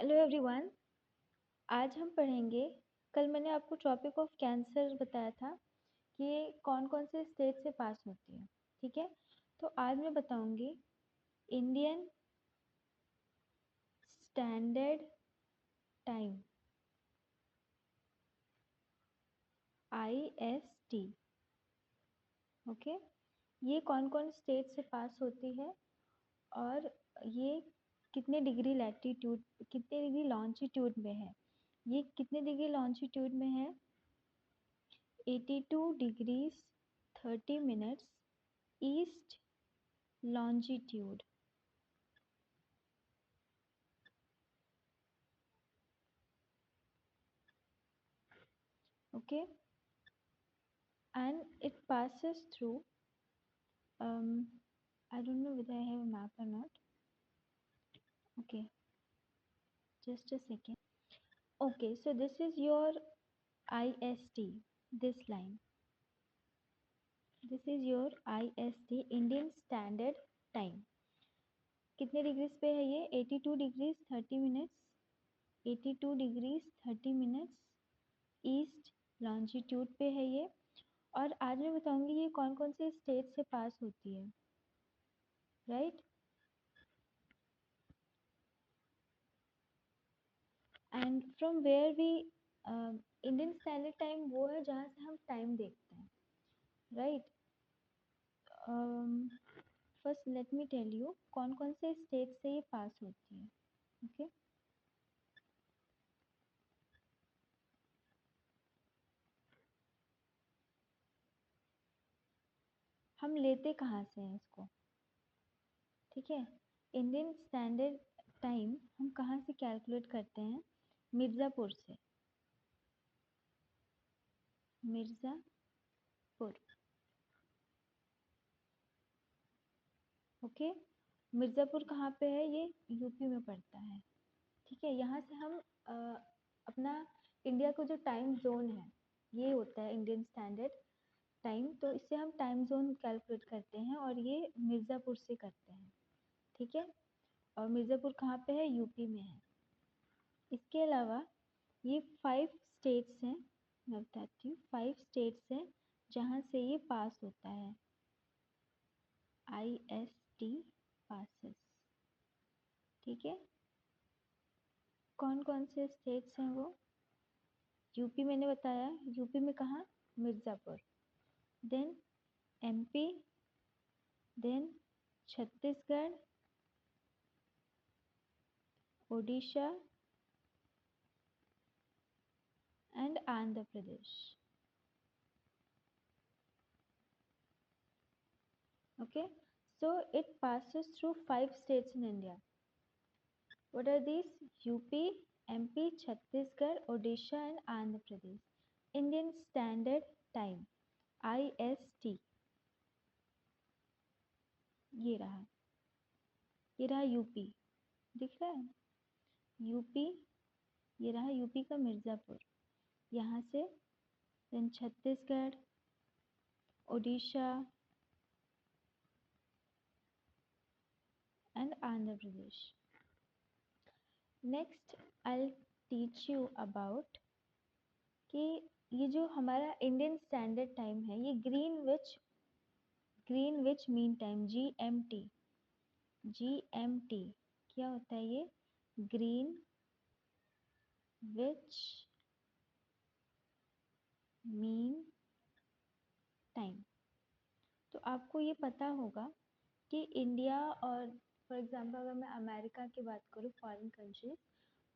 Hello everyone. आज हम पढ़ेंगे। कल मैंने आपको ट्रॉपिक ऑफ कैंसर बताया था कि ये कौन कौन से स्टेट से पास होती है। ठीक है, तो आज मैं बताऊंगी Indian standard time IST। Okay, ये कौन कौन स्टेट से पास होती है और ये कितने डिग्री लैटिट्यूड, कितने डिग्री लॉन्जिट्यूड में है। ये कितने डिग्री लॉन्जिट्यूड में है? 82 degrees 30 minutes east longitude. Okay, and it passes through I don't know whether I have a map or not. Okay, just a second. Okay, so this is your IST, this line. This is your IST, Indian Standard Time. कितने degrees पे है ये? 82 degrees 30 minutes 82 degrees 30 minutes east longitude पे है ये। और आज मैं बताऊंगी ये कौन कौन से स्टेट से पास होती है, right. And from where we Indian standard time वो है जहाँ से हम टाइम देखते हैं, right. First let me tell you कौन कौन से स्टेट से ये पास होती है। ओके, हम लेते कहाँ से हैं इसको? ठीक है, इंडियन स्टैंडर्ड टाइम हम कहाँ से कैलकुलेट करते हैं? मिर्ज़ापुर से। मिर्ज़ापुर, ओके। मिर्ज़ापुर कहाँ पे है? ये यूपी में पड़ता है। ठीक है, यहाँ से हम अ, अपना इंडिया का जो टाइम जोन है ये होता है इंडियन स्टैंडर्ड टाइम, तो इससे हम टाइम जोन कैलकुलेट करते हैं और ये मिर्ज़ापुर से करते हैं। ठीक है, और मिर्ज़ापुर कहाँ पे है? यूपी में है। इसके अलावा ये 5 स्टेट्स हैं, मैं बताती हूँ। 5 स्टेट्स हैं जहाँ से ये पास होता है, IST पासेस। ठीक है, कौन कौन से स्टेट्स हैं वो? यूपी मैंने बताया, यूपी में कहाँ? Mirzapur. Then MP, then Chhattisgarh, Odisha and Andhra Pradesh. Okay, so it passes through 5 states in India. What are these? UP, MP, Chhattisgarh, Odisha and Andhra Pradesh. Indian Standard Time IST ये रहा, ये रहा यूपी, दिख रहा है यूपी, ये रहा यूपी का मिर्ज़ापुर। यहाँ से then Chhattisgarh, Odisha and Andhra Pradesh. Next I'll teach you about कि ये जो हमारा इंडियन स्टैंडर्ड टाइम है ये ग्रीनविच मीन टाइम GMT क्या होता है ये? Greenwich mean time. तो आपको ये पता होगा कि इंडिया और फॉर एग्जांपल अगर मैं अमेरिका की बात करूँ, फॉरेन कंट्रीज,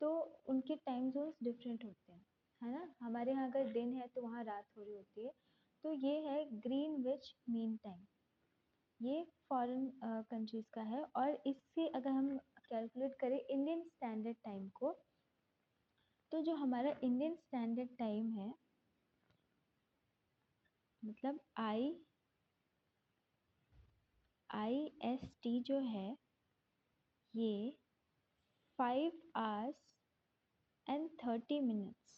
तो उनके टाइम जोन्स डिफरेंट होते हैं, है ना। हमारे यहाँ अगर दिन है तो वहाँ रात हो रही होती है, तो ये है ग्रीनविच मीन टाइम। ये फॉरेन कंट्रीज का है। और इससे अगर हम कैलकुलेट करें इंडियन स्टैंडर्ड टाइम को, तो जो हमारा इंडियन स्टैंडर्ड टाइम है मतलब IST जो है ये 5 hours and 30 minutes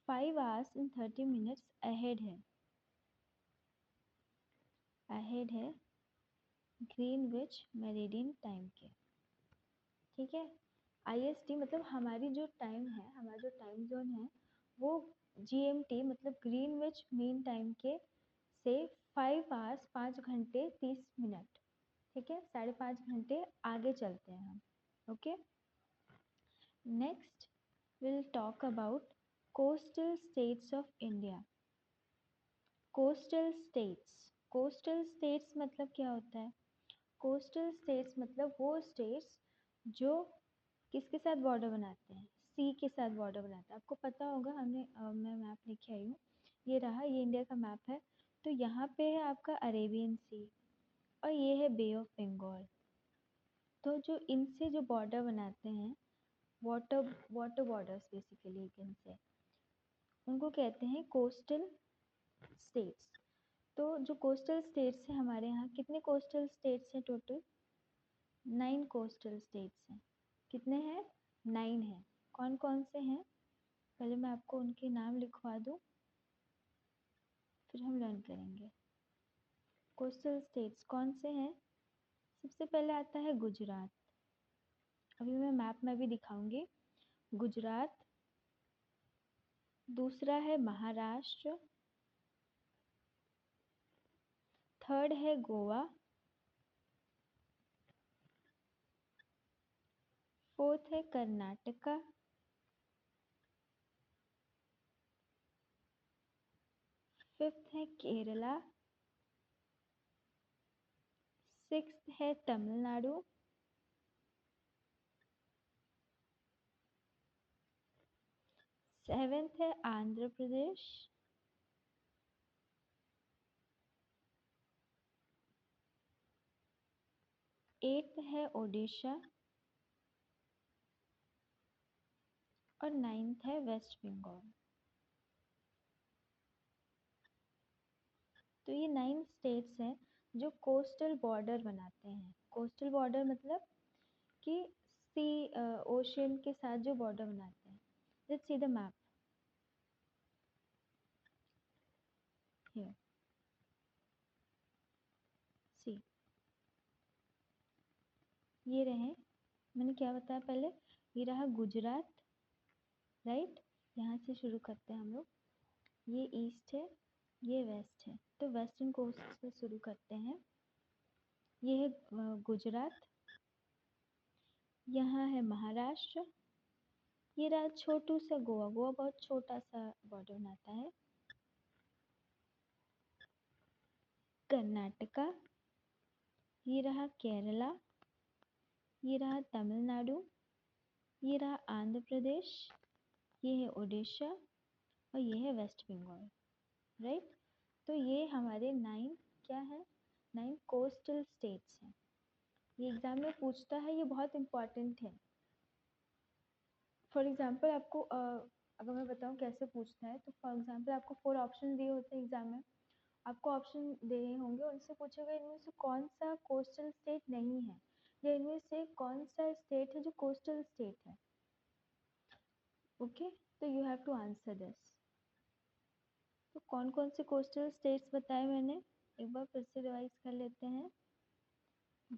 5 hours and 30 minutes ahead है ग्रीनविच मेरिडियन टाइम के। ठीक है, IST मतलब हमारी जो टाइम है, हमारा जो टाइम जोन है वो GMT मतलब ग्रीनविच मीन टाइम के से 5 आवर्स 5 घंटे 30 मिनट, ठीक है, 5.5 घंटे आगे चलते हैं हम. Okay. Next will talk about coastal states of India. Coastal states, coastal states मतलब क्या होता है? कोस्टल स्टेट्स मतलब वो स्टेट्स जो किसके साथ बॉर्डर बनाते हैं? सी के साथ बॉर्डर बनाते हैं. आपको पता होगा, मैं मैप लेके आई हूँ, ये रहा, ये इंडिया का मैप है. तो यहाँ पे है आपका अरेबियन सी और ये है बे ऑफ बंगाल. तो जो इनसे जो बॉर्डर बनाते हैं, वाटर वाटर बॉर्डर्स बेसिकली इनसे, उनको कहते हैं कोस्टल स्टेट्स. तो जो कोस्टल स्टेट्स हैं हमारे यहाँ, कितने कोस्टल स्टेट्स हैं टोटल? 9 कोस्टल स्टेट्स हैं. कितने हैं? 9 हैं. कौन कौन से हैं? पहले मैं आपको उनके नाम लिखवा दूँ, फिर हम लर्न करेंगे. कोस्टल स्टेट्स कौन से हैं? सबसे पहले आता है गुजरात. अभी मैं मैप में भी दिखाऊंगी. गुजरात. दूसरा है महाराष्ट्र. थर्ड है गोवा. फोर्थ है कर्नाटका. फिफ्थ है केरला. सिक्स्थ है तमिलनाडु. सेवेंथ है आंध्र प्रदेश. एट्थ है ओडिशा. और नाइन्थ है वेस्ट बंगाल. तो ये 9 स्टेट्स हैं जो कोस्टल बॉर्डर बनाते हैं. कोस्टल बॉर्डर मतलब कि सी ओशियन के साथ जो बॉर्डर बनाते हैं. Let's see the map here. See, ये रहे. मैंने क्या बताया पहले? ये रहा गुजरात, राइट. यहाँ से शुरू करते हैं हम लोग. ये ईस्ट है, ये वेस्ट है. तो वेस्टर्न कोस्ट से शुरू करते हैं. ये है गुजरात. यहाँ है महाराष्ट्र. ये रहा छोटू सा गोवा. गोवा बहुत छोटा सा बॉर्डर बनाता है. कर्नाटका. ये रहा केरला. ये रहा तमिलनाडु. ये रहा आंध्र प्रदेश. ये है उड़ीसा. और ये है वेस्ट बंगाल, राइट. तो ये हमारे 9 क्या है? 9 कोस्टल स्टेट्स हैं. ये एग्जाम में पूछता है, ये बहुत इम्पोर्टेंट है. फॉर एग्जाम्पल आपको अगर मैं बताऊँ कैसे पूछता है, तो फॉर एग्जाम्पल आपको 4 ऑप्शन दिए होते हैं एग्जाम में. आपको ऑप्शन दिए होंगे, उनसे पूछेगा इनमें से कौन सा कोस्टल स्टेट नहीं है, या इनमें से कौन सा स्टेट है जो कोस्टल स्टेट है. ओके. तो you have to answer this. तो कौन कौन से कोस्टल स्टेट्स बताए मैंने, एक बार फिर से रिवाइज कर लेते हैं.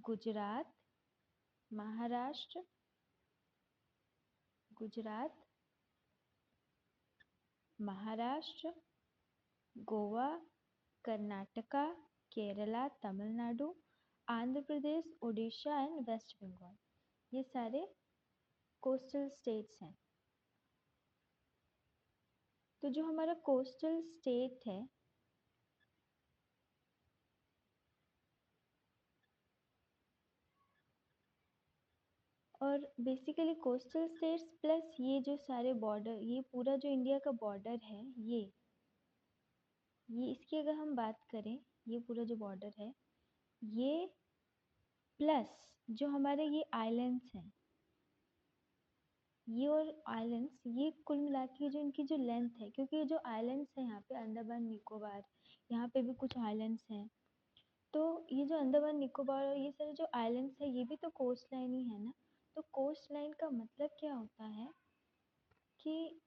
Gujarat, Maharashtra, Gujarat, Maharashtra, Goa, Karnataka, Kerala, Tamil Nadu, Andhra Pradesh, Orissa and waste Bengal. ये सारे कोस्टल स्टेट्स हैं. तो जो हमारा कोस्टल स्टेट है, और बेसिकली कोस्टल स्टेट्स प्लस ये जो सारे बॉर्डर, ये पूरा जो इंडिया का बॉर्डर है, ये इसकी अगर हम बात करें, ये पूरा जो बॉर्डर है, ये प्लस जो हमारे ये आइलैंड्स हैं, ये और आइलैंड्स, ये कुल मिला के जो इनकी जो लेंथ है, क्योंकि ये जो आइलैंड्स हैं यहाँ पे अंडमान निकोबार, यहाँ पे भी कुछ आइलैंड्स हैं. तो ये जो अंडमान निकोबार और ये सारे जो आइलैंड्स हैं, ये भी तो कोस्ट लाइन ही है ना. तो कोस्ट लाइन का मतलब क्या होता है कि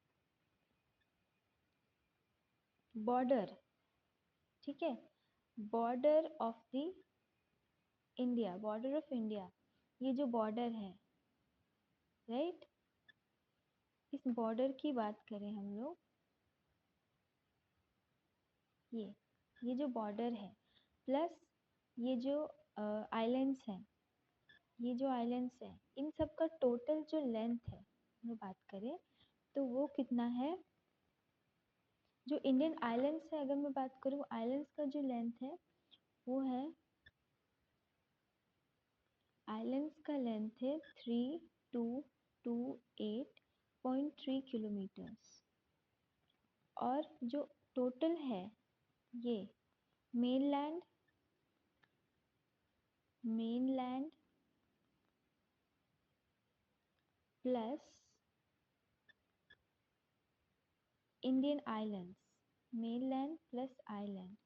बॉर्डर, ठीक है, border of the India, border of India. ये जो बॉर्डर है, राइट। इस बॉर्डर की बात करें हम लोग, ये जो बॉर्डर है प्लस ये जो आइलैंड्स हैं, ये जो आइलैंड्स हैं इन सब का टोटल जो लेंथ है हम बात करें तो वो कितना है। जो इंडियन आइलैंड्स है अगर मैं बात करूँ, आइलैंड्स का जो लेंथ है वो है, आइलैंड्स का लेंथ है 3228.3 किलोमीटर्स। और जो टोटल है ये mainland plus Indian islands, mainland plus island,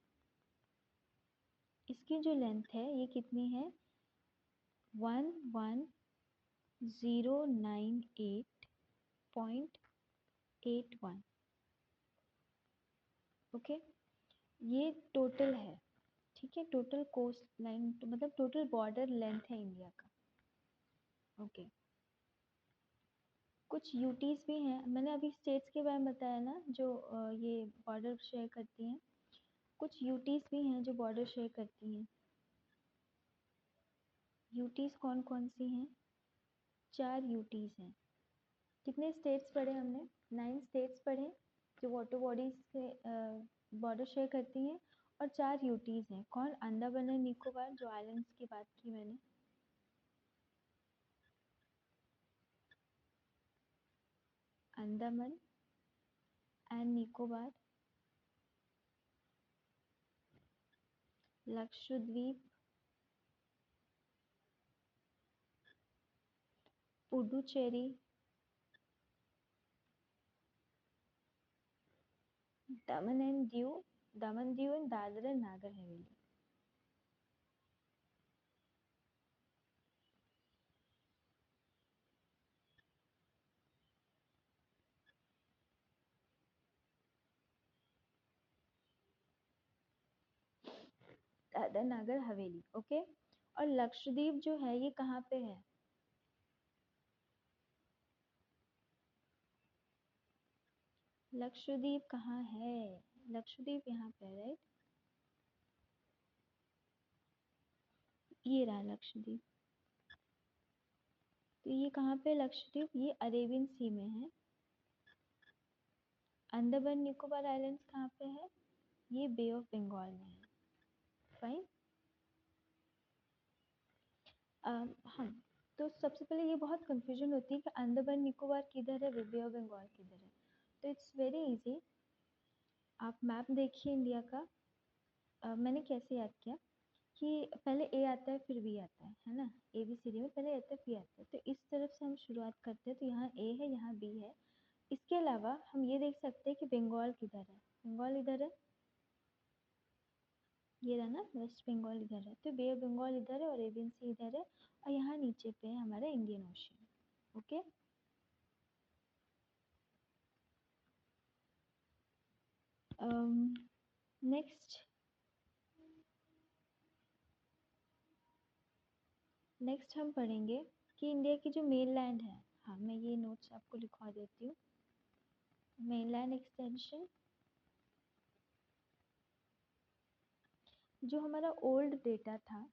इसकी जो लेंथ है ये कितनी है 11098.81। ओके, ये टोटल है, ठीक है, टोटल कोस्ट लाइन मतलब टोटल बॉर्डर लेंथ है इंडिया का। ओके, कुछ यूटीज भी हैं, मैंने अभी स्टेट्स के बारे में बताया ना जो ये बॉर्डर शेयर करती हैं, कुछ यूटीज भी हैं जो बॉर्डर शेयर करती हैं। यूटीज कौन कौन सी हैं, 4 यूटीज हैं। कितने स्टेट्स पढ़े हमने, 9 स्टेट्स पढ़े जो वाटर बॉडीज से बॉर्डर शेयर करती हैं, और 4 यूटीज हैं। कौन, अंडमान एंड निकोबार जो आइलैंड्स की बात की मैंने, Andaman and Nicobar, Lakshadweep, Puducherry, Daman Diu and Dadar and Nagar Haveli. Dadar Nagar Haveli, okay. और लक्षद्वीप जो है ये कहाँ पे है, लक्षद्वीप कहाँ है, लक्षद्वीप यहाँ पे, राइट, ये रहा लक्षद्वीप। तो ये कहाँ पे लक्षद्वीप, ये अरेबियन सी में है। अंडमान निकोबार आइलैंड्स कहाँ पे है, ये बे ऑफ बंगाल में है। फाइन। हम तो सबसे पहले ये बहुत कंफ्यूजन होती है कि अंडमान निकोबार किधर है, बे ऑफ बंगाल किधर है। तो इट्स वेरी इजी, आप मैप देखिए इंडिया का। मैंने कैसे याद किया कि पहले ए आता है फिर बी आता है ना, ए बी सी डी में पहले आता है फिर आता है, तो इस तरफ से हम शुरुआत करते हैं। तो यहाँ ए है, यहाँ बी है। इसके अलावा हम ये देख सकते हैं कि बंगाल किधर है, बंगाल इधर है, ये रहा ना, वेस्ट बंगाल इधर है, तो बे ऑफ बंगाल इधर है और अरेबियन सी इधर है, और यहाँ नीचे पे है हमारा Indian ocean. Okay, next next हम पढ़ेंगे कि इंडिया की जो मेन लैंड है, हाँ मैं ये नोट्स आपको लिखवा देती हूँ। मेनलैंड एक्सटेंशन, जो हमारा ओल्ड डेटा था,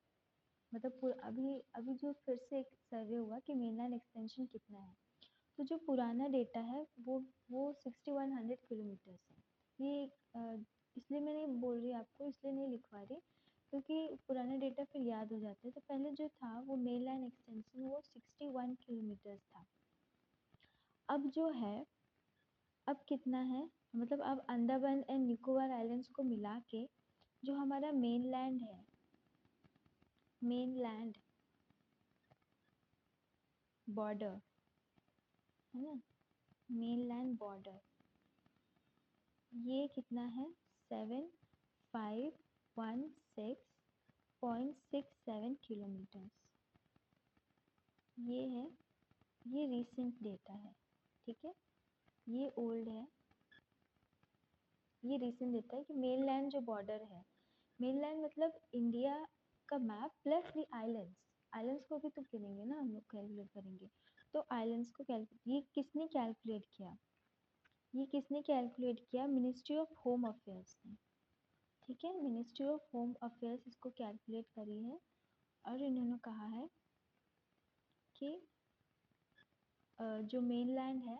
मतलब अभी अभी जो फिर से एक सर्वे हुआ कि मेनलैंड एक्सटेंशन कितना है, तो जो पुराना डेटा है वो 6100 किलोमीटर्स है। ये इसलिए मैं नहीं बोल रही आपको, इसलिए नहीं लिखवा रही क्योंकि पुराना डेटा फिर याद हो जाता है। तो पहले जो था वो मेनलैंड एक्सटेंशन वो 61 किलोमीटर्स था। अब जो है, अब कितना है, मतलब अब अंडमान एंड निकोबार आइलैंड्स को मिला के जो हमारा मेनलैंड है, मेनलैंड बॉर्डर है ना, मेनलैंड बॉर्डर, ये कितना है 7516.67 किलोमीटर्स। ये है, ये रीसेंट डेटा है, ठीक है, ये ओल्ड है, ये रीसेंट डेटा है कि मेनलैंड जो बॉर्डर है, मेनलैंड मतलब इंडिया का मैप प्लस दी आइलैंड्स, आइलैंड्स को भी तो गिनेंगे ना हम लोग, कैलकुलेट करेंगे। तो आइलैंड्स को कैलकुलेट, ये किसने कैलकुलेट किया? ये किसने कैलकुलेट किया? मिनिस्ट्री ऑफ होम अफेयर्स ने। ठीक है, मिनिस्ट्री ऑफ होम अफेयर्स इसको कैलकुलेट करी है और इन्होंने कहा है कि जो मेनलैंड है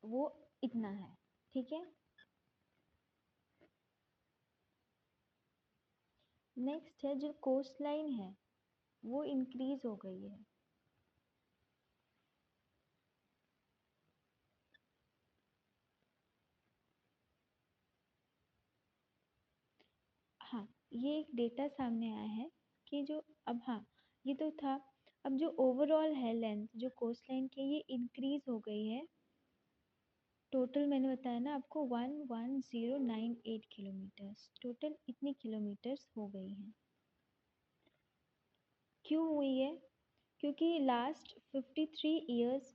वो इतना है। ठीक है, नेक्स्ट है जो कोस्ट लाइन है वो इंक्रीज हो गई है। हाँ, ये एक डेटा सामने आया है कि जो अब, हाँ ये तो था, अब जो ओवरऑल है लेंथ जो कोस्ट लाइन की ये इंक्रीज हो गई है। टोटल मैंने बताया ना आपको 11098 किलोमीटर्स, टोटल इतनी किलोमीटर्स हो गई हैं। क्यों हुई है? क्योंकि लास्ट 53 इयर्स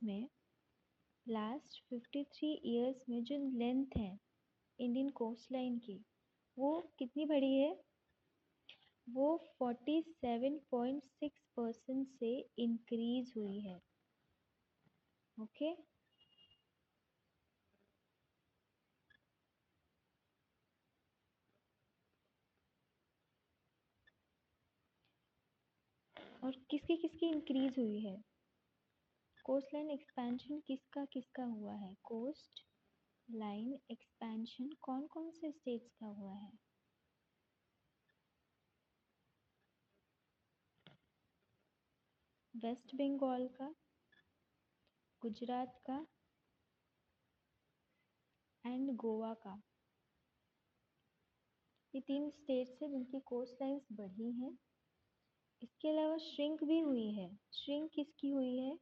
में जो लेंथ है इंडियन कोस्ट लाइन की वो कितनी बढ़ी है? वो 47.6% से इंक्रीज हुई है। ओके, और किसकी किसकी इंक्रीज हुई है? कोस्ट लाइन एक्सपेंशन किसका किसका हुआ है? कोस्ट लाइन एक्सपेंशन कौन कौन से स्टेट्स का हुआ है? वेस्ट बंगाल का, गुजरात का एंड गोवा का। ये 3 स्टेट्स हैं जिनकी कोस्ट लाइंस बढ़ी हैं। इसके अलावा श्रिंक भी हुई है। श्रिंक किसकी हुई है?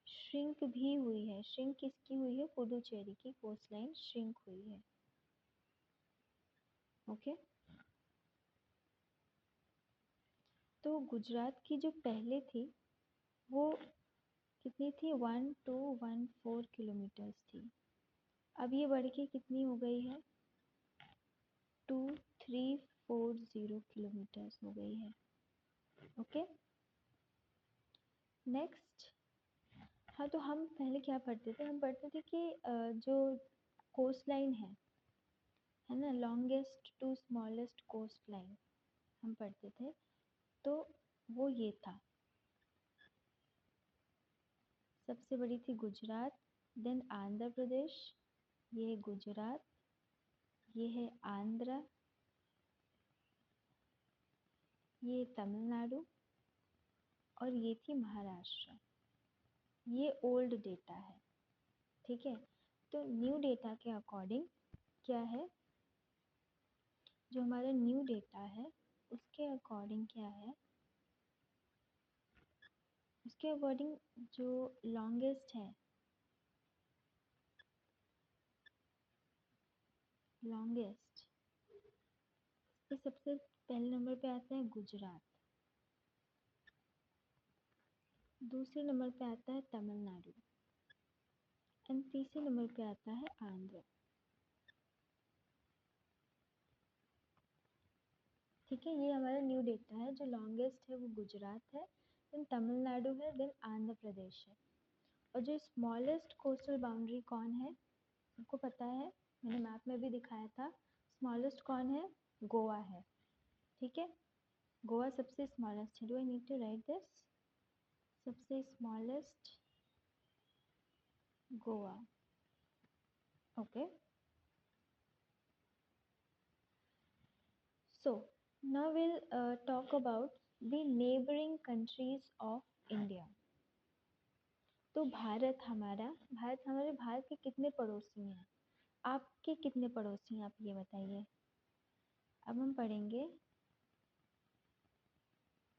श्रिंक भी हुई है। श्रिंक किसकी हुई है? पुडुचेरी की कोस्ट लाइन श्रिंक हुई है। ओके, तो गुजरात की जो पहले थी वो कितनी थी? 1214 किलोमीटर्स थी। अब ये बढ़ के कितनी हो गई है? 2340 किलोमीटर्स हो गई है। Okay, next. हाँ, तो हम पहले क्या पढ़ते थे? हम पढ़ते थे कि जो कोस्ट लाइन है ना, longest to smallest coast line हम पढ़ते थे। तो वो ये था, सबसे बड़ी थी गुजरात, देन आंध्र प्रदेश, ये है गुजरात, ये है आंध्रा, ये तमिलनाडु और ये थी महाराष्ट्र। ये ओल्ड डेटा है। ठीक है, तो न्यू डेटा के अकॉर्डिंग क्या है? जो हमारा न्यू डेटा है उसके अकॉर्डिंग क्या है? उसके अकॉर्डिंग जो लॉन्गेस्ट है, लॉन्गेस्ट तो सबसे पहले नंबर पे आता है गुजरात, दूसरे नंबर पे आता है तमिलनाडु एंड तीसरे नंबर पे आता है आंध्र। ठीक है, ये हमारा न्यू डेटा है। जो लॉन्गेस्ट है वो गुजरात है, देन तमिलनाडु है, देन आंध्र प्रदेश है। और जो स्मॉलेस्ट कोस्टल बाउंड्री कौन है? आपको पता है, मैंने मैप में भी दिखाया था। स्मॉलेस्ट कौन है? गोवा है। ठीक है, गोवा सबसे स्मॉलेस्ट है। Do I need to write this? सबसे smallest Goa. Okay, so now we'll talk about the neighboring countries of India. तो भारत के कितने पड़ोसी हैं? आपके कितने पड़ोसी हैं, आप ये बताइए। अब हम पढ़ेंगे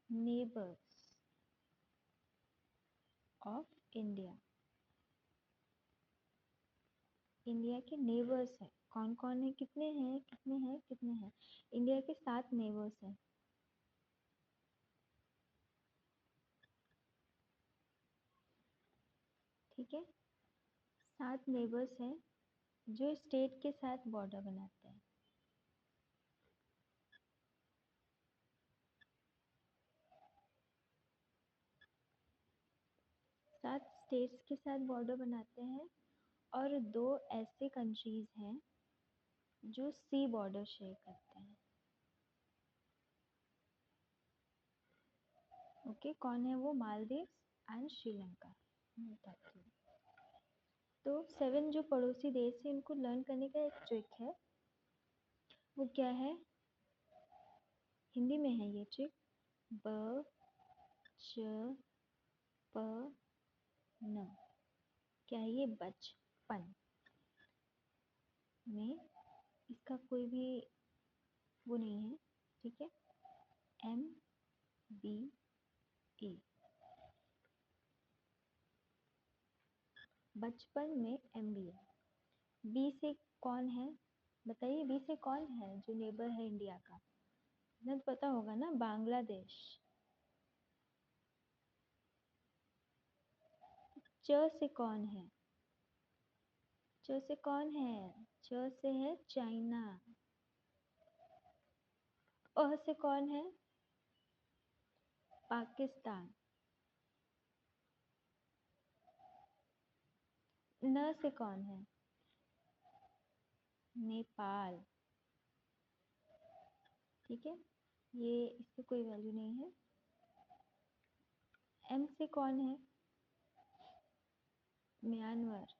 नेबर्स ऑफ इंडिया। इंडिया के नेबर्स है कौन कौन है? कितने हैं, कितने हैं, कितने हैं? इंडिया के 7 नेबर्स हैं। ठीक है, 7 नेबर्स हैं जो स्टेट के साथ बॉर्डर बनाते हैं। स्टेट्स के साथ बॉर्डर बनाते हैं और दो ऐसे कंट्रीज हैं जो सी बॉर्डर शेयर करते हैं। ओके, कौन है वो? मालदीव एंड श्रीलंका। मैं बताती हूँ। तो 7 जो पड़ोसी देश है इनको लर्न करने का एक ट्रिक है, वो क्या है? हिंदी में है ये ट्रिक। ब च प न। क्या है ये? बचपन में। इसका कोई भी वो नहीं है, ठीक है। MBA। बचपन में MBA। बी से कौन है? बताइए, बी से कौन है जो नेबर है इंडिया का? ना तो पता होगा ना, बांग्लादेश। च से कौन है? च से कौन है? च से है चाइना। अ से कौन है? पाकिस्तान। न से कौन है? नेपाल। ठीक है, ये इसकी कोई वैल्यू नहीं है। एम से कौन है? म्यांमार।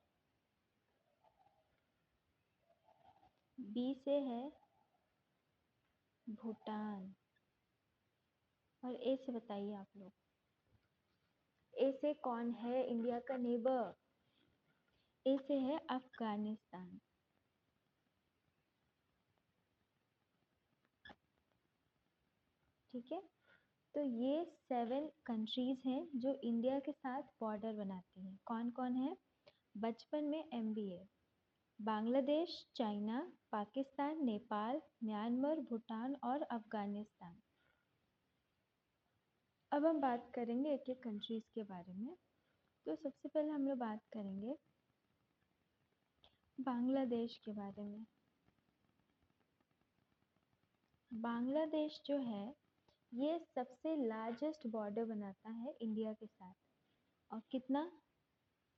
बी से है भूटान। और ए से बताइए आप लोग, ए से कौन है इंडिया का नेबर? ए से है अफगानिस्तान। ठीक है, तो ये 7 कंट्रीज हैं जो इंडिया के साथ बॉर्डर बनाती हैं। कौन कौन है? बचपन में MBA। Bangladesh, China, Pakistan, Nepal, Myanmar, Bhutan और अफगानिस्तान। अब हम बात करेंगे एक एक कंट्रीज के बारे में। तो सबसे पहले हम लोग बात करेंगे बांग्लादेश के बारे में। बांग्लादेश जो है ये सबसे लार्जेस्ट बॉर्डर बनाता है इंडिया के साथ। और कितना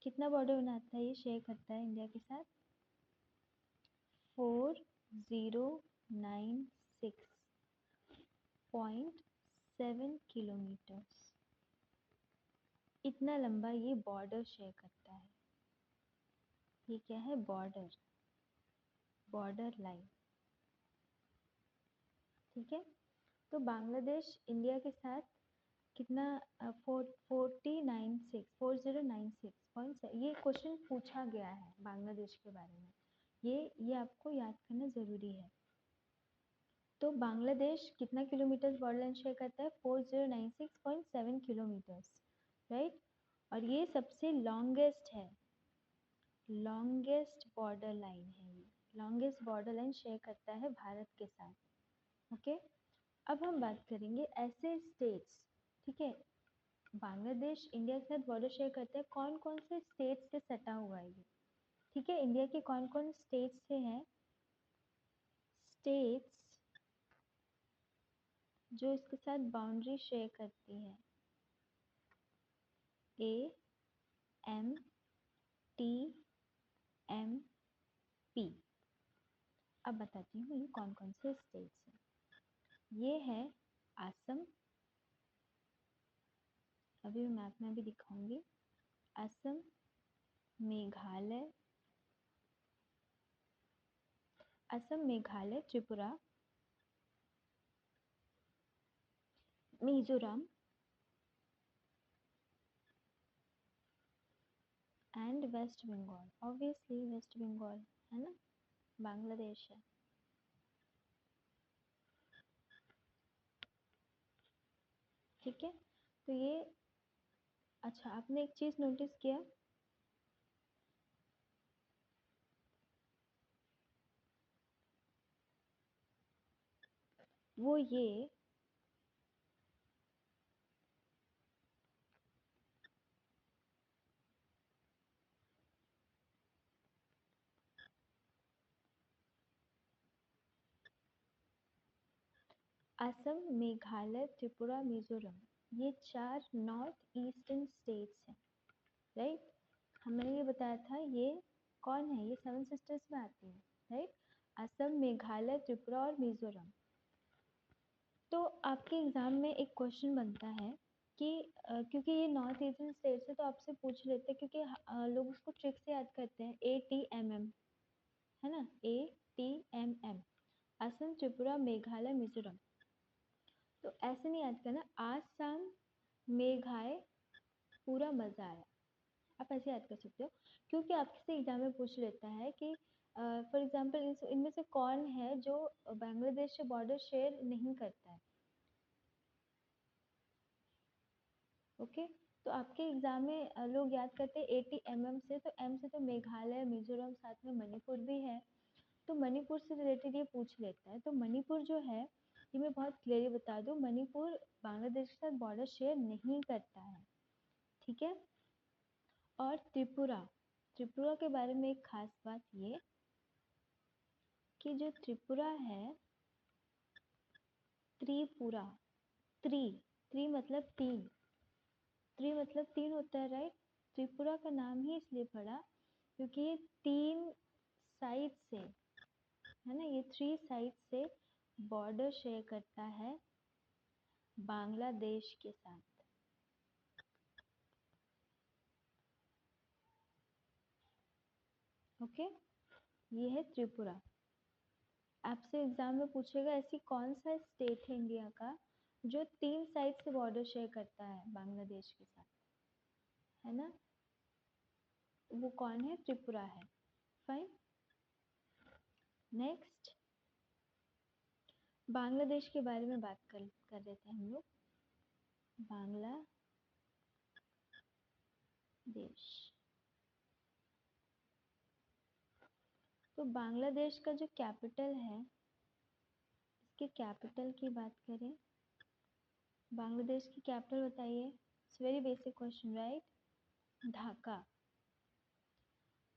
कितना बॉर्डर बनाता है, ये शेयर करता है इंडिया के साथ? 4096.7 किलोमीटर। इतना लंबा ये बॉर्डर शेयर करता है। ये क्या है? Border, border line. ठीक है, तो बांग्लादेश इंडिया के साथ कितना? 4096 ये क्वेश्चन पूछा गया है बांग्लादेश के बारे में। ये आपको याद करना ज़रूरी है। तो बांग्लादेश कितना किलोमीटर बॉर्डर लाइन शेयर करता है? 4096.7 किलोमीटर्स, राइट। और ये सबसे लॉन्गेस्ट है, लॉन्गेस्ट बॉर्डर लाइन है ये। लॉन्गेस्ट बॉर्डर लाइन शेयर करता है भारत के साथ। ओके, अब हम बात करेंगे ऐसे स्टेट्स। ठीक है, बांग्लादेश इंडिया के साथ बॉर्डर शेयर करते हैं, कौन कौन से स्टेट से सटा हुआ है ये? ठीक है, इंडिया के कौन कौन स्टेट से हैं? स्टेट्स जो इसके साथ बाउंड्री शेयर करती है। AMTMP। अब बताती हूँ ये कौन कौन से स्टेट्स हैं। ये है असम। अभी मैं मैप में भी दिखाऊंगी। Assam, Meghalaya, Assam, Meghalaya, Tripura, Mizoram and waste Bengal. Obviously West Bengal है ना, बांग्लादेश है। ठीक है, तो ये, अच्छा आपने एक चीज़ नोटिस किया? वो ये असम, मेघालय, त्रिपुरा, मिजोरम, ये 4 नॉर्थ ईस्टर्न स्टेट्स हैं, राइट। हमने ये बताया था, ये कौन है, ये 7 सिस्टर्स में आती है, राइट। असम, मेघालय, त्रिपुरा और मिजोरम। तो आपके एग्जाम में एक क्वेश्चन बनता है कि क्योंकि ये नॉर्थ ईस्टर्न स्टेट्स है तो आपसे पूछ लेते हैं, क्योंकि लोग उसको ट्रिक से याद करते हैं, ATMM, है ना, ATMM, असम, त्रिपुरा, मेघालय, मिजोरम। तो ऐसे नहीं याद करना, आसाम, मेघालय, पूरा मजा आया, आप ऐसे याद कर सकते हो। क्योंकि आपसे एग्जाम में पूछ लेता है कि फॉर एग्जांपल इनमें से कौन है जो बांग्लादेश से बॉर्डर शेयर नहीं करता है। ओके, तो आपके एग्जाम में लोग याद करते हैं ATMM से, तो M से तो मेघालय, मिजोरम, साथ में मणिपुर भी है, तो मणिपुर से रिलेटेड ये पूछ लेता है। तो मणिपुर जो है, ये मैं बहुत क्लियरली बता दूं, मणिपुर बांग्लादेश के साथ बॉर्डर शेयर नहीं करता है, ठीक है। और त्रिपुरा, त्रिपुरा के बारे में एक खास बात ये कि जो त्रिपुरा है, त्रिपुरा, त्रि त्रि मतलब तीन, त्रि मतलब तीन होता है, राइट। त्रिपुरा का नाम ही इसलिए पड़ा क्योंकि ये तीन साइड से, है ना, ये 3 साइड से बॉर्डर शेयर करता है बांग्लादेश के साथ। ओके, ये है त्रिपुरा। आपसे एग्जाम में पूछेगा ऐसी कौन सा स्टेट है इंडिया का जो 3 साइड से बॉर्डर शेयर करता है बांग्लादेश के साथ, है ना, वो कौन है, त्रिपुरा है। फाइन। नेक्स्ट, बांग्लादेश के बारे में बात कर रहे थे हम लोग। बांग्लादेश, तो बांग्लादेश का जो कैपिटल है, इसके कैपिटल की बात करें, बांग्लादेश की कैपिटल बताइए। It's very basic question, right, Dhaka.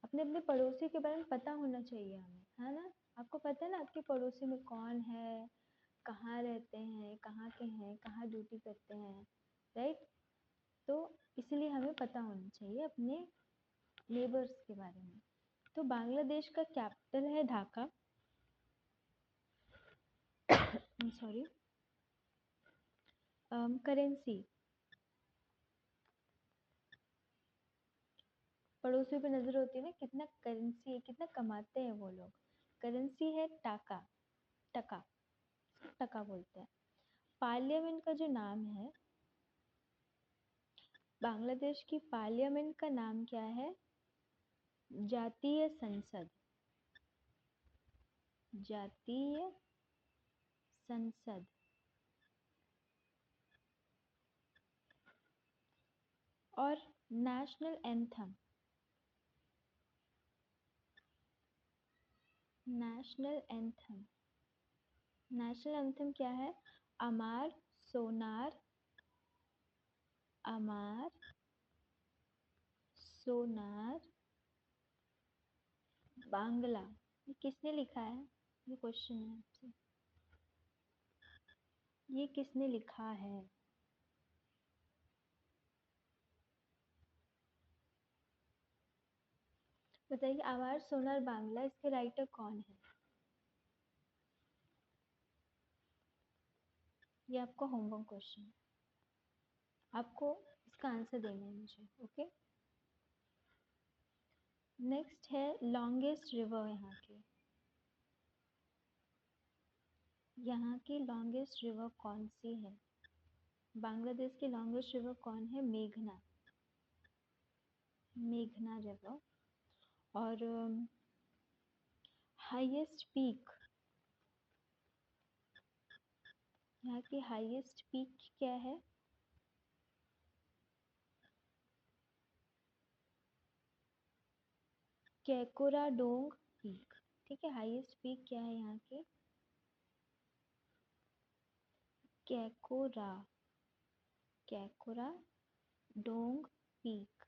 अपने अपने पड़ोसी के बारे में पता होना चाहिए हमें, है ना। आपको पता है ना आपके पड़ोसी में कौन है, कहाँ रहते हैं, कहाँ के हैं, कहाँ ड्यूटी करते हैं, राइट। तो इसलिए हमें पता होना चाहिए अपने नेबर्स के बारे में। तो बांग्लादेश का कैपिटल है ढाका, सॉरी। करेंसी, पड़ोसियों पे नजर होती है ना, कितना करेंसी है, कितना कमाते हैं वो लोग। करेंसी है टाका, टका, टका बोलते हैं। पार्लियामेंट का जो नाम है, बांग्लादेश की पार्लियामेंट का नाम क्या है, जातीय संसद, जातीय संसद। और national anthem, national anthem, national anthem क्या है, अमार, सोनार, अमार, सोनार, बांग्ला। ये किसने लिखा है, ये क्वेश्चन है आपसे, ये किसने लिखा है। बताइए, आवाज, सोनार, बांग्ला, इसके राइटर कौन है। ये आपका होमवर्क क्वेश्चन है, आपको इसका आंसर देना है मुझे। ओके, नेक्स्ट है लॉन्गेस्ट रिवर। यहाँ की लॉन्गेस्ट रिवर कौन सी है, बांग्लादेश की लॉन्गेस्ट रिवर कौन है, मेघना, मेघना रिवर। और हाईएस्ट पीक, यहाँ की हाईएस्ट पीक क्या है, कैकोरा डोंग पीक, ठीक है। हाईएस्ट पीक क्या है यहाँ की, कैकोरा, कैकोरा डोंग पीक।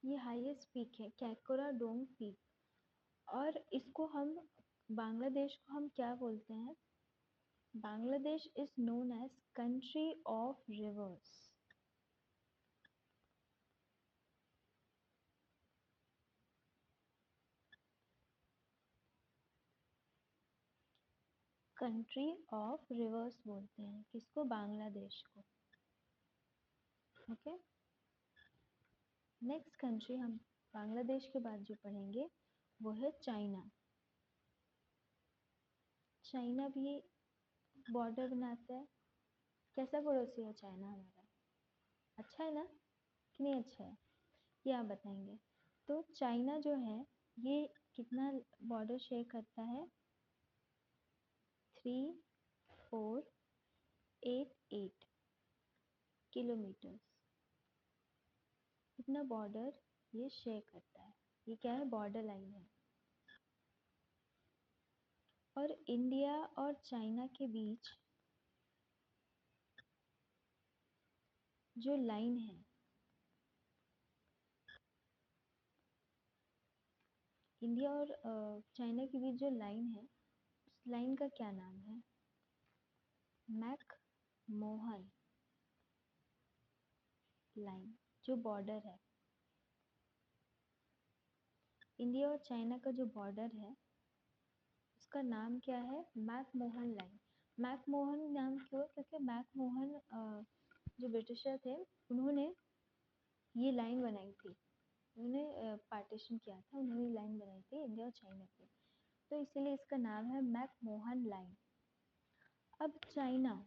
ये हाईएस्ट पीक है, कैकोरा डोंग पीक। और इसको हम, बांग्लादेश को हम क्या बोलते हैं, Bangladesh is known as country of rivers. Country of rivers बोलते हैं किसको? बांग्लादेश को. ओके. नेक्स्ट कंट्री हम बांग्लादेश के बाद जो पढ़ेंगे वो है चाइना. चाइना भी बॉर्डर बनाता है. कैसा पड़ोसी है चाइना हमारा? अच्छा है ना कि नहीं अच्छा है? ये आप बताएंगे. तो चाइना जो है ये कितना बॉर्डर शेयर करता है? 3488 किलोमीटर. इतना बॉर्डर ये शेयर करता है. ये क्या है? बॉर्डर लाइन है. और इंडिया और चाइना के बीच जो लाइन है, इंडिया और चाइना के बीच जो लाइन है उस लाइन का क्या नाम है? McMahon line. जो बॉर्डर है, इंडिया और चाइना का जो बॉर्डर है उसका नाम क्या है? McMahon line. McMahon नाम क्यों? क्योंकि मैक मोहन जो ब्रिटिशर थे उन्होंने ये लाइन बनाई थी. उन्होंने पार्टीशन किया था, उन्होंने लाइन बनाई थी इंडिया और चाइना की. तो इसीलिए इसका नाम है मैक मोहन लाइन. अब चाइना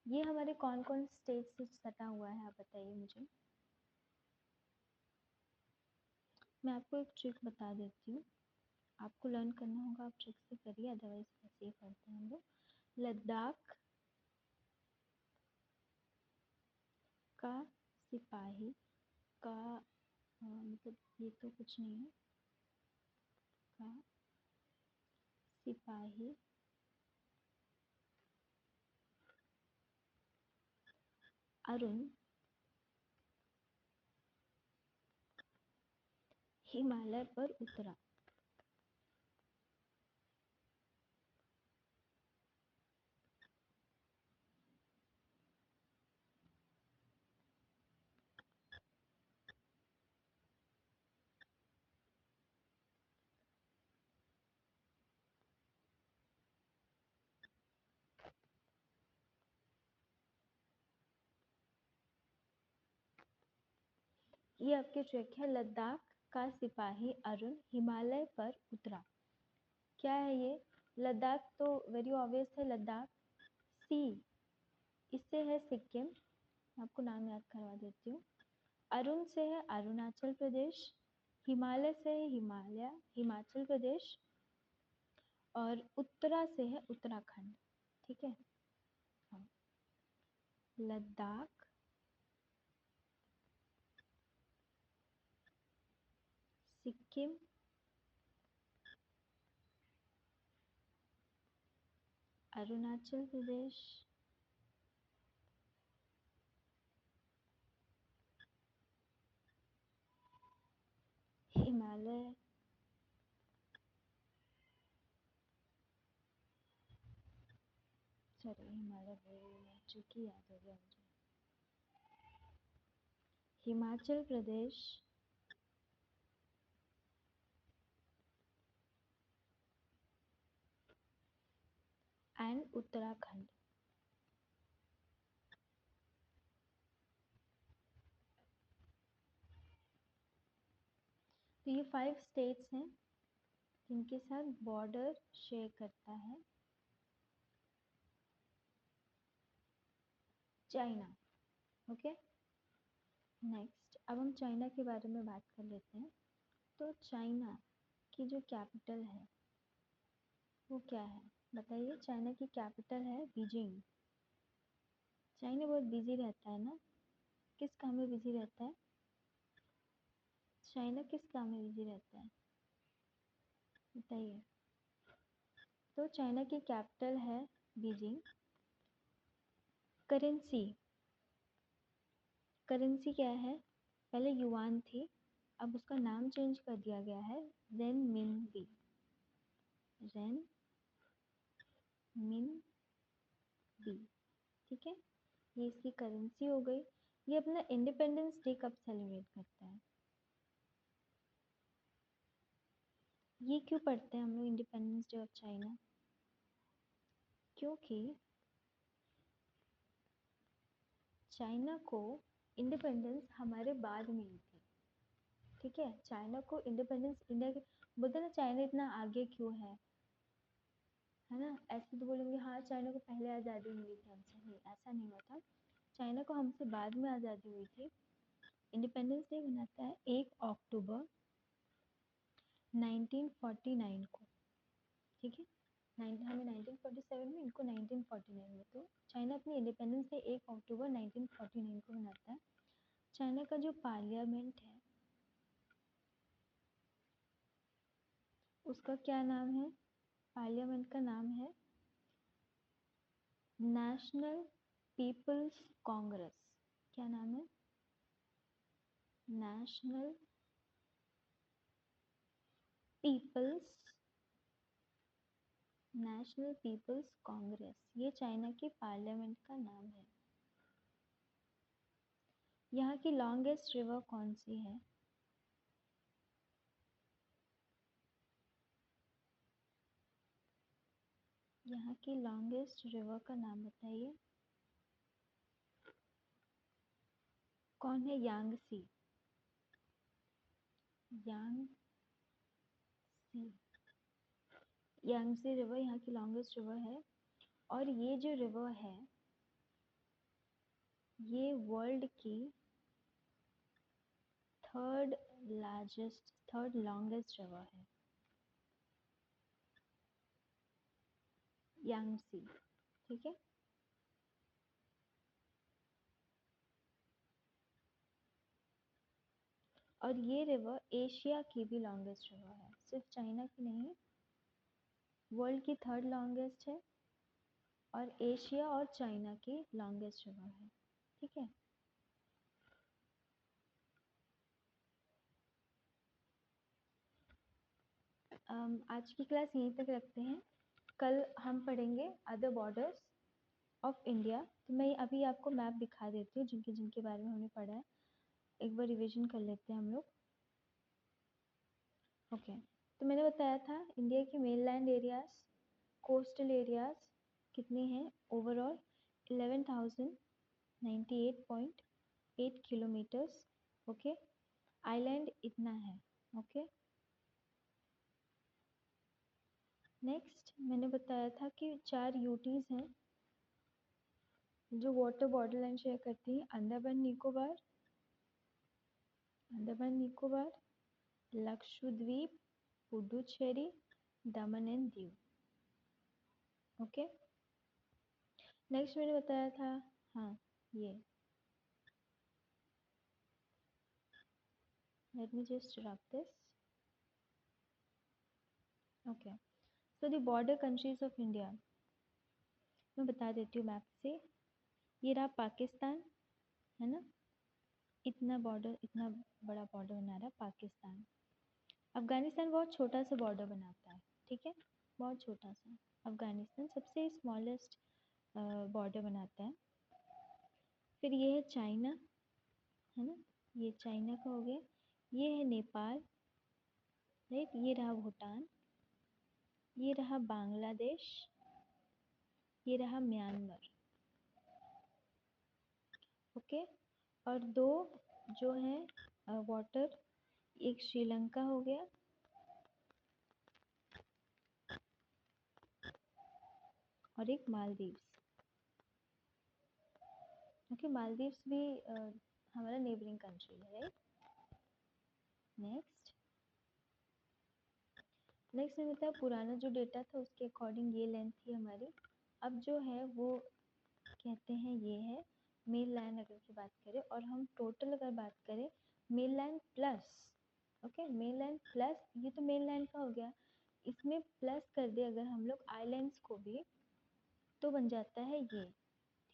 ये हमारे कौन कौन स्टेट से सटा हुआ है आप बताइए मुझे. मैं आपको एक ट्रिक बता देती हूँ. आपको लर्न करना होगा, आप ट्रिक से करिए, अदरवाइज ऐसे ही करते हैं हम लोग. लद्दाख का सिपाही का मतलब ये तो कुछ नहीं है. का सिपाही अरुण हिमालय पर उतरा. ये आपके ट्रिक है. लद्दाख का सिपाही अरुण हिमालय पर उतरा. क्या है ये? लद्दाख तो वेरी ऑब्वियस है. लद्दाख. सी इससे है सिक्किम. आपको नाम याद करवा देती हूँ. अरुण से है अरुणाचल प्रदेश. हिमालय से है हिमाचल प्रदेश. और उत्तरा से है उत्तराखंड. ठीक है. हाँ. लद्दाख, सिक्किम, अरुणाचल प्रदेश, हिमालय, सॉरी हिमालय बोल चुकी, याद हो गया मुझे. हिमाचल प्रदेश एंड उत्तराखंड. तो ये 5 स्टेट्स हैं जिनके साथ बॉर्डर शेयर करता है चाइना. ओके. नेक्स्ट अब हम चाइना के बारे में बात कर लेते हैं. तो चाइना की जो कैपिटल है वो क्या है बताइए. चाइना की कैपिटल है बीजिंग. चाइना बहुत बिजी रहता है ना. किस काम में बिजी रहता है? चाइना किस काम में बिजी रहता है बताइए. तो चाइना की कैपिटल है बीजिंग. करेंसी. करेंसी क्या है? पहले युआन थी, अब उसका नाम चेंज कर दिया गया है रेन मिन बी. रेन मिन बी। ठीक है, ये इसकी करेंसी हो गई। ये अपना इंडिपेंडेंस डे कब सेलिब्रेट करता है? ये क्यों पढ़ते हैं हम लोग इंडिपेंडेंस डे ऑफ चाइना? क्योंकि चाइना को इंडिपेंडेंस हमारे बाद मिली थी। ठीक है, चाइना को इंडिपेंडेंस इंडिया के, बोलते हैं ना चाइना इतना आगे क्यों है ना? ऐसे तो बोलेंगे हाँ चाइना को पहले आज़ादी मिली थी हमसे, नहीं ऐसा नहीं हुआ था। चाइना को हमसे बाद में आज़ादी हुई थी। इंडिपेंडेंस डे मनाता है 1 अक्टूबर 1949 को। ठीक है, हमें 1947 में, इनको 1949 में। तो चाइना अपनी इंडिपेंडेंस डे 1 अक्टूबर 1949 को मनाता है। चाइना का जो पार्लियामेंट है उसका क्या नाम है? पार्लियामेंट का नाम है नेशनल पीपल्स कांग्रेस। क्या नाम है? National People's National People's Congress, ये चाइना के पार्लियामेंट का नाम है। यहाँ की लॉन्गेस्ट रिवर कौन सी है? यहाँ की लॉन्गेस्ट रिवर का नाम बताइए। कौन है? यांगसी। यांगसी, यांगसी रिवर यहाँ की लॉन्गेस्ट रिवर है। और ये जो रिवर है ये वर्ल्ड की थर्ड लॉन्गेस्ट रिवर है, यांगसी। ठीक है, और ये रिवर एशिया की भी लॉन्गेस्ट रिवर है, सिर्फ चाइना की नहीं, वर्ल्ड की थर्ड लॉन्गेस्ट है और एशिया और चाइना की लॉन्गेस्ट रिवर है। ठीक है, आज की क्लास यहीं तक रखते हैं। कल हम पढ़ेंगे अदर बॉर्डर्स ऑफ इंडिया। तो मैं अभी आपको मैप दिखा देती हूँ जिनके जिनके बारे में हमने पढ़ा है, एक बार रिवीजन कर लेते हैं हम लोग। ओके, तो मैंने बताया था इंडिया के मेनलैंड एरियाज, कोस्टल एरियाज कितने हैं? Overall 11,098.8 kilometres. ओके, आइलैंड इतना है। ओके, नेक्स्ट मैंने बताया था कि 4 यूटीज हैं जो वाटर बॉर्डर लाइन शेयर करती हैं, अंडमान निकोबार, लक्षद्वीप, पुडुचेरी, दमन एंड दीव। ओके, नेक्स्ट मैंने बताया था, हाँ ये, let me just rub this. Okay, so the border countries of India मैं बता देती हूँ मैप से। ये रहा पाकिस्तान, है ना? इतना बॉर्डर, इतना बड़ा बॉर्डर बना रहा है पाकिस्तान। अफगानिस्तान बहुत छोटा सा बॉर्डर बनाता है। ठीक है, बहुत छोटा सा। अफगानिस्तान सबसे स्मॉलेस्ट बॉर्डर बनाता है। फिर ये है चाइना, है ना? ये चाइना का हो गया। ये है नेपाल, राइट? ये रहा भूटान, ये रहा बांग्लादेश, ये रहा म्यांमार। ओके, और दो जो है वाटर, एक श्रीलंका हो गया और एक मालदीव्स। ओके, मालदीव्स भी हमारा नेबरिंग कंट्री है, राइट? नेक्स्ट में बताया पुराना जो डेटा था उसके अकॉर्डिंग ये लेंथ थी हमारी। अब जो है वो कहते हैं ये है मेन लैंड अगर की बात करें, और हम टोटल अगर बात करें main land plus, okay main land plus, ये तो मेन लैंड का हो गया, इसमें प्लस कर दे अगर हम लोग आइलैंड्स को भी तो बन जाता है ये।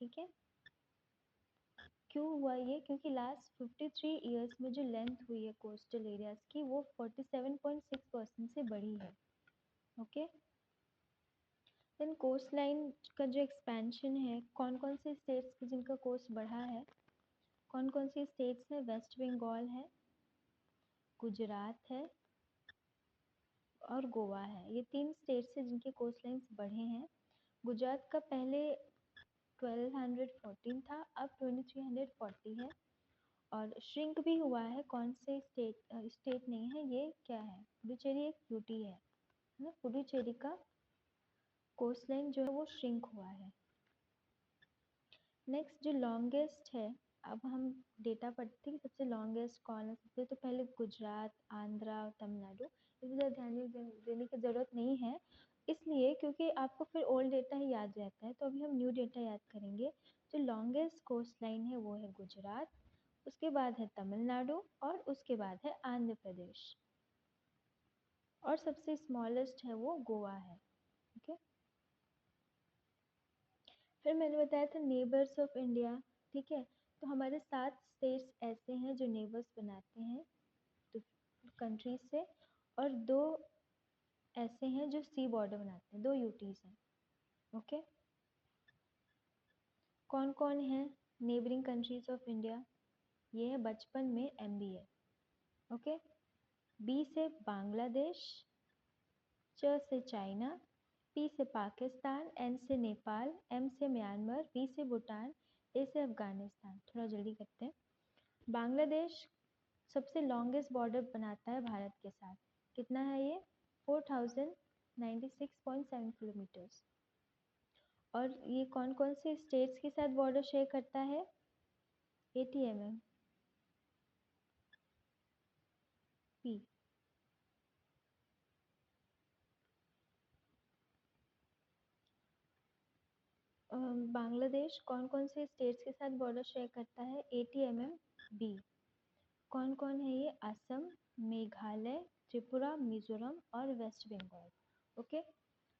ठीक है, क्यों हुआ ये? क्योंकि लास्ट 53 ईयर्स में जो लेंथ हुई है कोस्टल एरियाज की वो 47.6% से बढ़ी है। ओके, देन कोस्ट लाइन का जो एक्सपेंशन है, कौन कौन से स्टेट्स जिनका कोस्ट बढ़ा है, कौन कौन सी स्टेट्स है, वेस्ट बंगाल है, गुजरात है और गोवा है। ये 3 स्टेट्स है जिनके कोस्ट लाइन्स बढ़े हैं। गुजरात का पहले 1214 था, अब 2340 है। और श्रिंक भी हुआ है, कौन से स्टेट नहीं है, ये क्या है, पुडुचेरी एक यूटी है ना। पुडुचेरी का कोस्ट लाइन जो है वो श्रिंक हुआ है। नेक्स्ट जो लॉन्गेस्ट है, अब हम डेटा पढ़ते हैं कि सबसे लॉन्गेस्ट कौन है। सबसे तो पहले गुजरात, आंध्रा और तमिलनाडु। इस ज़्यादा ध्यान देने की ज़रूरत नहीं है, इसलिए क्योंकि आपको फिर ओल्ड डेटा ही याद रहता है। तो अभी हम न्यू डेटा याद करेंगे। जो लॉन्गेस्ट कोस्ट लाइन है वो है गुजरात, उसके बाद है तमिलनाडु और उसके बाद है आंध्र प्रदेश, और सबसे स्मॉलेस्ट है वो गोवा है। ओके, फिर मैंने बताया था नेबर्स ऑफ इंडिया। ठीक है, तो हमारे 7 स्टेट्स ऐसे हैं जो नेबर्स बनाते हैं तो कंट्रीज से, और 2 ऐसे हैं जो सी बॉर्डर बनाते हैं, 2 यूटीज हैं। ओके, कौन कौन है नेबरिंग कंट्रीज ऑफ इंडिया, ये है बचपन में MBA। ओके, बी से बांग्लादेश, च से चाइना, पी से पाकिस्तान, एन से नेपाल, एम से म्यांमार, बी से भूटान, ए से अफगानिस्तान। थोड़ा जल्दी करते हैं। बांग्लादेश सबसे लॉन्गेस्ट बॉर्डर बनाता है भारत के साथ। कितना है ये, 4096.7 किलोमीटर्स। और ये कौन कौन से स्टेट्स के साथ बॉर्डर शेयर करता है, ATMM पी। बांग्लादेश कौन कौन से स्टेट्स के साथ बॉर्डर शेयर करता है, ATMM बी। कौन कौन है ये, असम, मेघालय, त्रिपुरा, मिजोरम और West Bengal. Okay,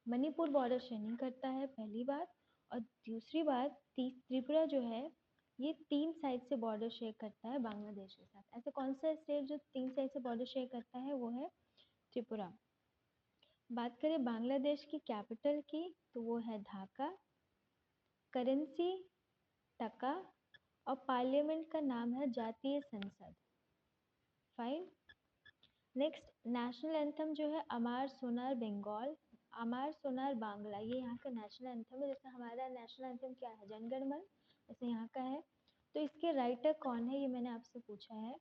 Manipur border share नहीं करता है, पहली बात। और दूसरी बात, त्रिपुरा जो है ये 3 साइड से बॉर्डर शेयर करता है बांग्लादेश के साथ। ऐसे कौन सा स्टेट जो 3 साइड से बॉर्डर शेयर करता है, वो है त्रिपुरा। बात करें बांग्लादेश की कैपिटल की, तो वो है ढाका, करेंसी टका, और पार्लियामेंट का नाम है जातीय संसद। फाइन। नेक्स्ट नेशनल एंथम जो है अमार सोनार बंगाल, अमार सोनार बांग्ला, ये यहाँ का नेशनल एंथम है। जैसे हमारा नेशनल एंथम क्या है, जनगण मन, जैसे यहाँ का है। तो इसके राइटर कौन है, ये मैंने आपसे पूछा है।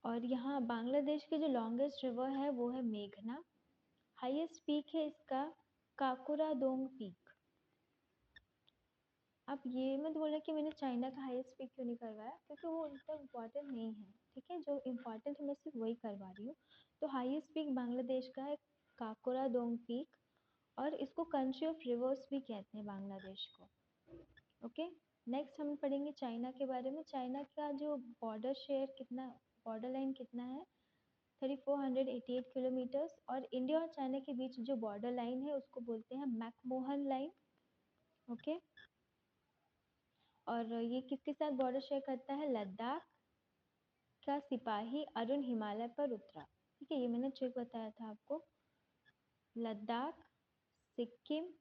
और यहाँ बांग्लादेश की जो लॉन्गेस्ट रिवर है वो है मेघना। हाईएस्ट पीक है इसका काकुरादोंग पीक। अब ये मत बोलना कि मैंने चाइना का हाईएस्ट पीक क्यों नहीं करवाया, क्योंकि वो उतना इम्पोर्टेंट नहीं है। ठीक है, जो इम्पोर्टेंट है मैं सिर्फ वही करवा रही हूँ। तो हाईएस्ट पीक बांग्लादेश का है काकोरादोंग पीक, और इसको कंट्री ऑफ रिवर्स भी कहते हैं बांग्लादेश को। ओके, नेक्स्ट हम पढ़ेंगे चाइना के बारे में। चाइना का जो बॉर्डर शेयर कितना, बॉर्डर लाइन कितना है, 3488 किलोमीटर्स। और इंडिया और चाइना के बीच जो बॉर्डर लाइन है उसको बोलते हैं मैकमोहन लाइन। ओके, और ये किसके साथ बॉर्डर शेयर करता है, लद्दाख का सिपाही अरुण हिमालय पर उतरा। ठीक है, ये मैंने ट्रिक बताया था आपको। लद्दाख, सिक्किम,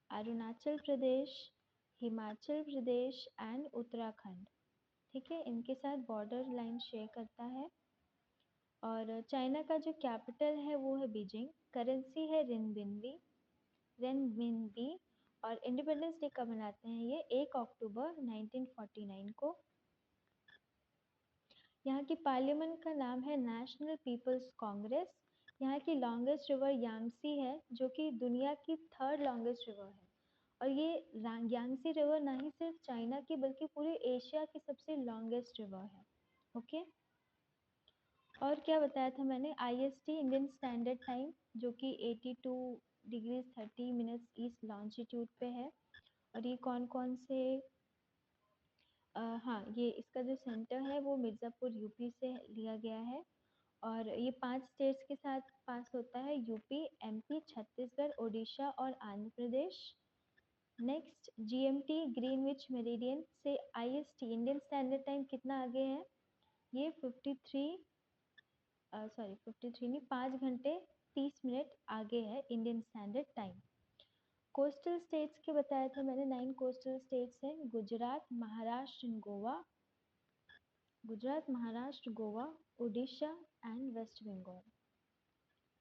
अरुणाचल प्रदेश, हिमाचल प्रदेश एंड उत्तराखंड, ठीक है, इनके साथ बॉर्डर लाइन शेयर करता है। और चाइना का जो कैपिटल है वो है बीजिंग, करेंसी है रिनबिनबी, रेनबिनबी। और इंडिपेंडेंस डे कब मनाते हैं ये, 1 अक्टूबर 1949 को। यहाँ की पार्लियामेंट का नाम है नेशनल पीपल्स कांग्रेस। यहाँ की लॉन्गेस्ट रिवर यांगसी है, जो कि दुनिया की 3rd लॉन्गेस्ट रिवर है। और ये यांगसी रिवर ना ही सिर्फ चाइना की बल्कि पूरे एशिया की सबसे लॉन्गेस्ट रिवर है। ओके, और क्या बताया था मैंने, IST इंडियन स्टैंडर्ड टाइम जो कि 82 डिग्री 30 मिनट्स ईस्ट लॉन्जिट्यूड पे है। और ये कौन कौन से, हाँ, ये इसका जो सेंटर है वो मिर्ज़ापुर यूपी से लिया गया है। और ये 5 स्टेट्स के साथ पास होता है, यूपी, MP, छत्तीसगढ़, उड़ीसा और Andhra Pradesh. Next GMT Greenwich meridian से IST इंडियन स्टैंडर्ड टाइम कितना आगे है, ये 53 सॉरी 53 नहीं, 5 घंटे 30 मिनट आगे है Indian standard time. Coastal states के बताया था मैंने, 9 कोस्टल स्टेट्स हैं, Gujarat, Maharashtra and Goa. Gujarat, Maharashtra, Goa, Orissa and waste Bengal.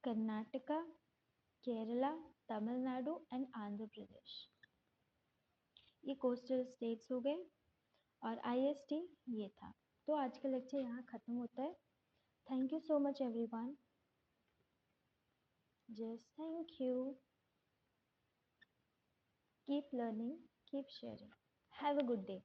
Karnataka, Kerala, Tamil Nadu and Andhra Pradesh, ये कोस्टल स्टेट्स हो गए। और आईएसटी ये था। तो आज का लेक्चर यहाँ ख़त्म होता है। Thank you so much everyone. Just thank you. Keep learning, keep sharing. Have a good day.